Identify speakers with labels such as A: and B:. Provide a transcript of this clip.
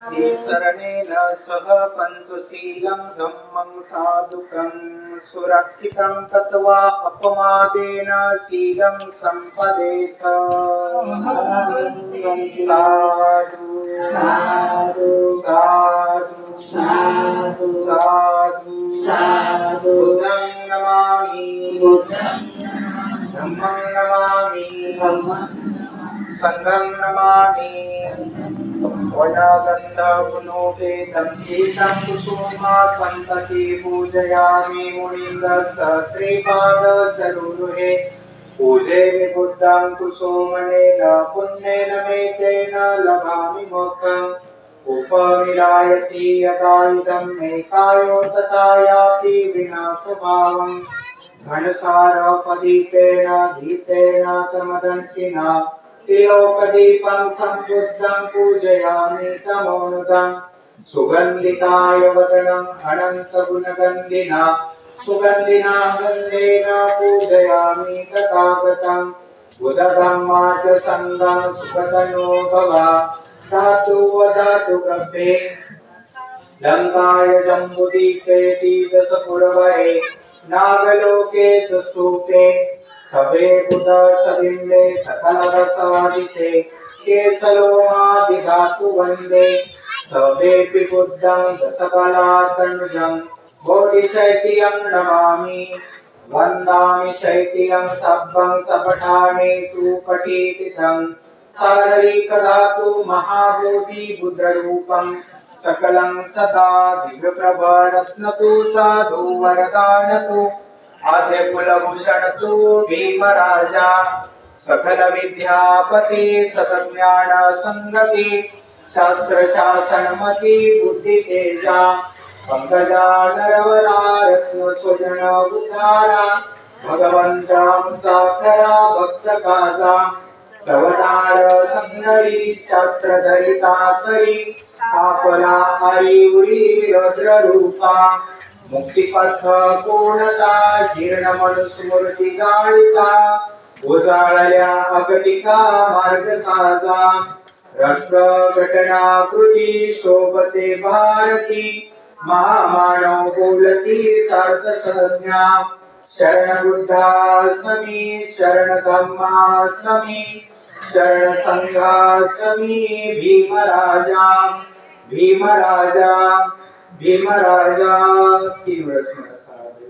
A: शरणेन सह पंचशीलं धम्मं साधुकं सुरक्षितं तत्वा अपमादेन शीलं संपदेत। साधु साधु साधु साधु साधु साधु बुद्धं नमामि धम्मं नमामि संघं नमामि। वनगन्ध पुनोते दंशीतं कुसुमा संतति पूजयामि मुनिन्द्रस्य श्रीपाद सरुरुहे पूजे बुद्धं कुसुमनेन पुण्येन मेतेन लभामि मोक्षम् उपविरायति यदायुधं मे कायो तथा याति विनाशभावम् घनसारपदीपेन दीपेन तमदंशिना तिलोकदीपं संबुद्धं पूजयामि तमोनुदं सुगन्धिकाय वदनम् अनन्तगुणगन्धिना सुगन्धिना गन्धेन पूजयामि तथागतं बुधधम्मा च सङ्गं सुखतनो भव धातु वधातु कब्बे लङ्काय जम्बुदीपेति दशपुरवरे नागलोके सुस्तूपे सबे बुध सबिम्बे सकल रसादिते केसलोमादिधातु वन्दे सबेऽपि बुद्धं दशकलातनुजं बोधिचैत्यं नमामि वन्दामि चैत्यं सब्बं सपठाने सुपठितं साररिकधातु महाबोधि बुद्धरूपं सकलं सदा दिव्यप्रभरत्नतु साधु वरदानतु आद्य कुलभूषण तु भीमराजा सकल विद्यापति सतज्ञान संगति शास्त्र शासनमति बुद्धि तेजा पंकजा नरवरा रत्न स्वजन उद्धारा भगवंता मुसाखरा भक्त काजा सवतार संगरी शास्त्र धरिता करी आपला हरी उरी रुद्र रूपा मुक्तिपथ पूर्णता जीर्ण मनुस्मृती गाळिता उजाळल्या अगतिका मार्ग साधा राष्ट्र घटना कृती शोभते भारती महामानव बोलती सार्थ संज्ञा शरण बुद्धासमी शरण धम्मासमी शरण संघासमी भीमराजा भीमराजा भीमराजा तीन वर्ष में साधु